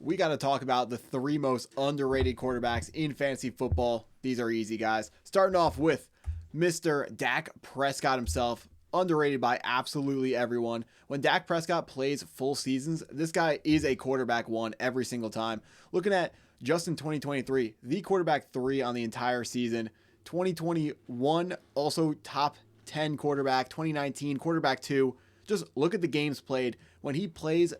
we got to talk about the three most underrated quarterbacks in fantasy football. These are easy, guys. Starting off with Mr. Dak Prescott himself, underrated by absolutely everyone. When Dak Prescott plays full seasons, this guy is a quarterback one every single time. Looking at just in 2023, the quarterback three on the entire season. 2021, also top 10 quarterback. 2019, quarterback two. Just look at the games played. When he plays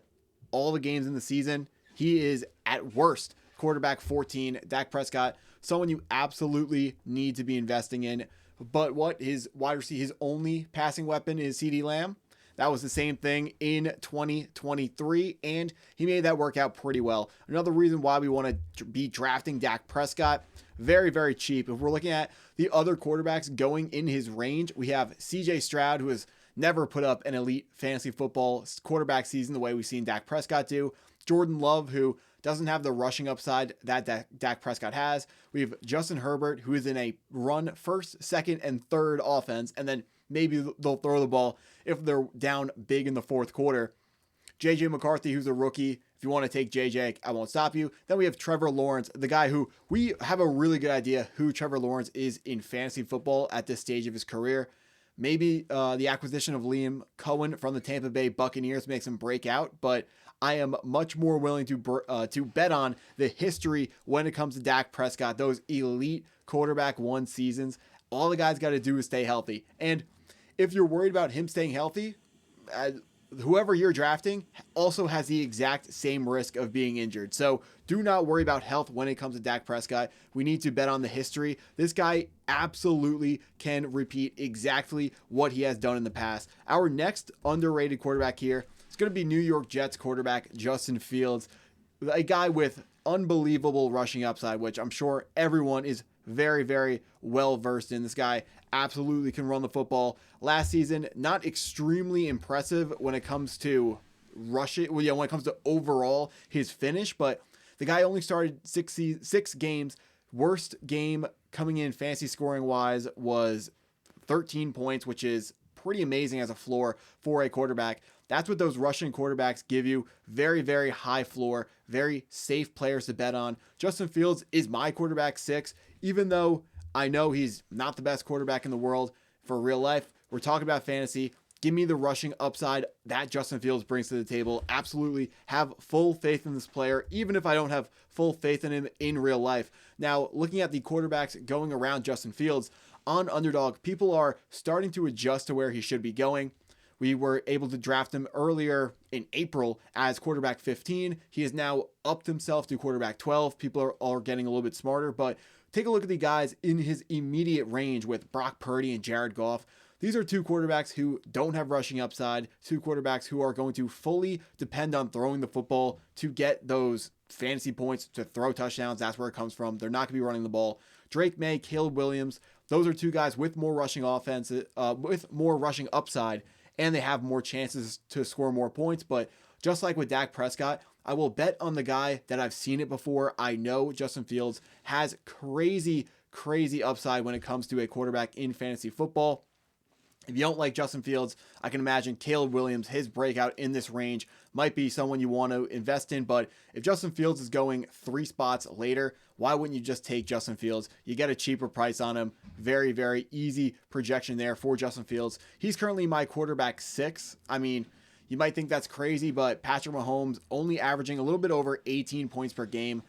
all the games in the season, he is at worst quarterback 14. Dak Prescott, someone you absolutely need to be investing in. But what his wide receiver, his only passing weapon is CeeDee Lamb. That was the same thing in 2023, and he made that work out pretty well. Another reason why we want to be drafting Dak Prescott, very, very cheap. If we're looking at the other quarterbacks going in his range, we have CJ Stroud, who has never put up an elite fantasy football quarterback season the way we've seen Dak Prescott do. Jordan Love, who doesn't have the rushing upside that Dak Prescott has. We have Justin Herbert, who is in a run first, second, and third offense, and then maybe they'll throw the ball if they're down big in the fourth quarter. JJ McCarthy, who's a rookie. If you want to take JJ, I won't stop you. Then we have Trevor Lawrence, the guy who we have a really good idea who Trevor Lawrence is in fantasy football at this stage of his career. Maybe the acquisition of Liam Cohen from the Tampa Bay Buccaneers makes him break out, but I am much more willing to bet on the history when it comes to Dak Prescott, those elite quarterback one seasons. All the guy's got to do is stay healthy. And if you're worried about him staying healthy, whoever you're drafting also has the exact same risk of being injured. So do not worry about health when it comes to Dak Prescott. We need to bet on the history. This guy absolutely can repeat exactly what he has done in the past. Our next underrated quarterback here is going to be New York Jets quarterback Justin Fields, a guy with unbelievable rushing upside, which I'm sure everyone is very, very well versed in. This guy absolutely can run the football. Last season, not extremely impressive when it comes to rushing, when it comes to overall his finish, but the guy only started six games. Worst game coming in fantasy scoring wise was 13 points, which is pretty amazing as a floor for a quarterback. That's what those Russian quarterbacks give you. Very, very high floor, very safe players to bet on. Justin Fields is my quarterback 6, even though I know he's not the best quarterback in the world for real life. We're talking about fantasy. Give me the rushing upside that Justin Fields brings to the table. Absolutely have full faith in this player, even if I don't have full faith in him in real life. Now, looking at the quarterbacks going around Justin Fields on Underdog, people are starting to adjust to where he should be going. We were able to draft him earlier in April as quarterback 15. He has now upped himself to quarterback 12. People are getting a little bit smarter, but take a look at the guys in his immediate range with Brock Purdy and Jared Goff. These are two quarterbacks who don't have rushing upside, two quarterbacks who are going to fully depend on throwing the football to get those fantasy points, to throw touchdowns. That's where it comes from. They're not going to be running the ball. Drake May, Caleb Williams, those are two guys with more rushing offense, with more rushing upside, and they have more chances to score more points. But just like with Dak Prescott, I will bet on the guy that I've seen it before. I know Justin Fields has crazy, crazy upside when it comes to a quarterback in fantasy football. If you don't like Justin Fields, I can imagine Caleb Williams, his breakout in this range, might be someone you want to invest in. But if Justin Fields is going 3 spots later, why wouldn't you just take Justin Fields? You get a cheaper price on him. Very, very easy projection there for Justin Fields. He's currently my quarterback 6. I mean, you might think that's crazy, but Patrick Mahomes only averaging a little bit over 18 points per game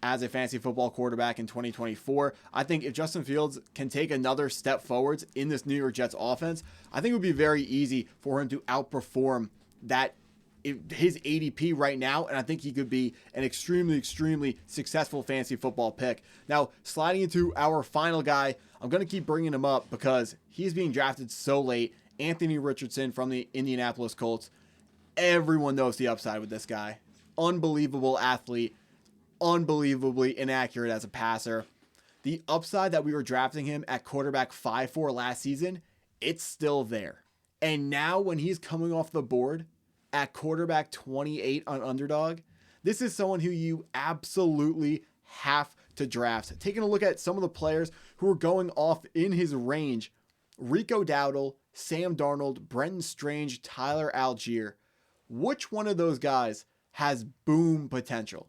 as a fantasy football quarterback in 2024. I think if Justin Fields can take another step forwards in this New York Jets offense, I think it would be very easy for him to outperform his ADP right now, and I think he could be an extremely, extremely successful fantasy football pick. Now, sliding into our final guy, I'm going to keep bringing him up because he's being drafted so late. Anthony Richardson from the Indianapolis Colts. Everyone knows the upside with this guy. Unbelievable athlete. Unbelievably inaccurate as a passer. The upside that we were drafting him at quarterback 5 for last season, it's still there. And now when he's coming off the board at quarterback 28 on Underdog, this is someone who you absolutely have to draft. Taking a look at some of the players who are going off in his range: Rico Dowdle, Sam Darnold, Brenton Strange, Tyler Algier. Which one of those guys has boom potential.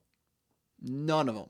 None of them.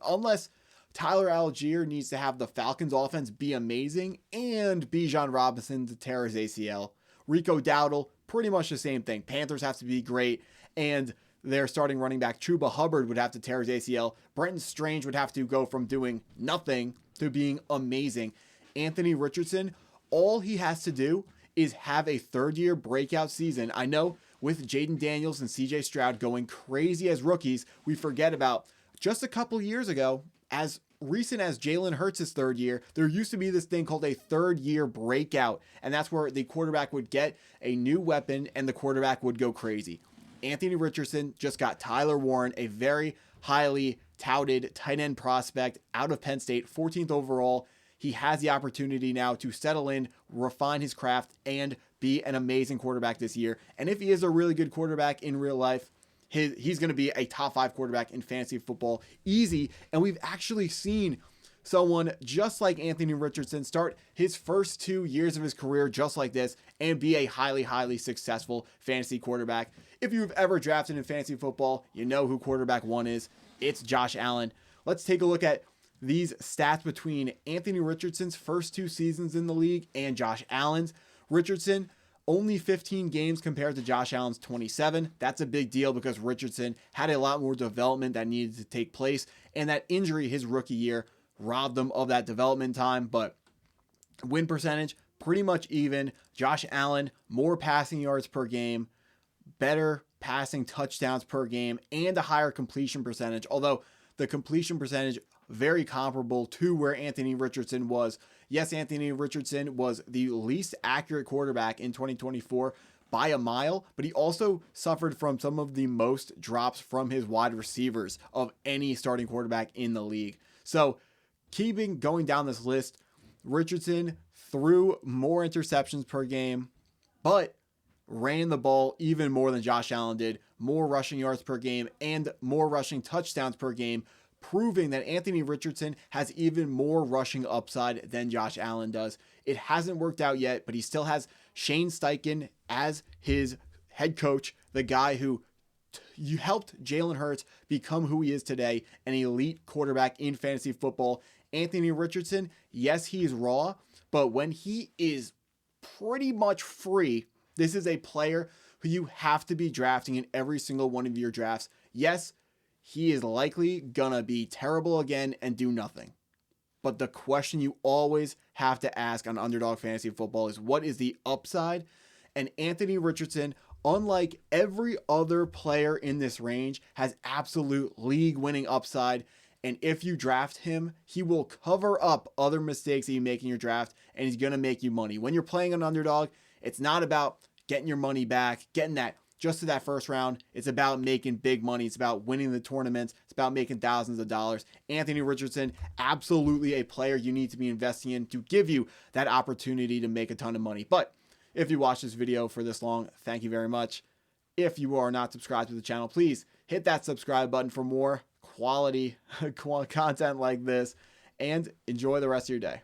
Unless Tyler Algier needs to have the Falcons offense be amazing and Bijan Robinson to tear his ACL. Rico Dowdle, pretty much the same thing. Panthers have to be great, and their starting running back Chuba Hubbard would have to tear his ACL. Brenton Strange would have to go from doing nothing to being amazing. Anthony Richardson, all he has to do is have a third-year breakout season. I know with Jaden Daniels and CJ Stroud going crazy as rookies, we forget about just a couple years ago, as recent as Jalen Hurts' third year, there used to be this thing called a third-year breakout, and that's where the quarterback would get a new weapon and the quarterback would go crazy. Anthony Richardson just got Tyler Warren, a very highly touted tight end prospect out of Penn State, 14th overall. He has the opportunity now to settle in, refine his craft, and be an amazing quarterback this year. And if he is a really good quarterback in real life, he's going to be a top 5 quarterback in fantasy football easy. And we've actually seen someone just like Anthony Richardson start his first 2 years of his career just like this and be a highly, highly successful fantasy quarterback. If you've ever drafted in fantasy football, you know who quarterback 1 is. It's Josh Allen. Let's take a look at these stats between Anthony Richardson's first 2 seasons in the league and Josh Allen's. Richardson, only 15 games compared to Josh Allen's 27. That's a big deal because Richardson had a lot more development that needed to take place, and that injury his rookie year robbed them of that development time. But win percentage, pretty much even. Josh Allen, more passing yards per game, better passing touchdowns per game, and a higher completion percentage. Although the completion percentage very comparable to where Anthony Richardson was. Yes, Anthony Richardson was the least accurate quarterback in 2024 by a mile, but he also suffered from some of the most drops from his wide receivers of any starting quarterback in the league. So going down this list, Richardson threw more interceptions per game, but ran the ball even more than Josh Allen did, more rushing yards per game and more rushing touchdowns per game, proving that Anthony Richardson has even more rushing upside than Josh Allen does. It hasn't worked out yet, but he still has Shane Steichen as his head coach, the guy who you helped Jalen Hurts become who he is today, an elite quarterback in fantasy football. Anthony Richardson, yes, he's raw, but when he is pretty much free, this is a player who you have to be drafting in every single one of your drafts. Yes, he is likely gonna be terrible again and do nothing. But the question you always have to ask on Underdog Fantasy Football is, what is the upside? And Anthony Richardson, unlike every other player in this range, has absolute league-winning upside. And if you draft him, he will cover up other mistakes that you make in your draft, and he's going to make you money. When you're playing an underdog, it's not about getting your money back, getting that just to that first round. It's about making big money. It's about winning the tournaments. It's about making thousands of dollars. Anthony Richardson, absolutely a player you need to be investing in to give you that opportunity to make a ton of money. But if you watched this video for this long, thank you very much. If you are not subscribed to the channel, please hit that subscribe button for more quality content like this, and enjoy the rest of your day.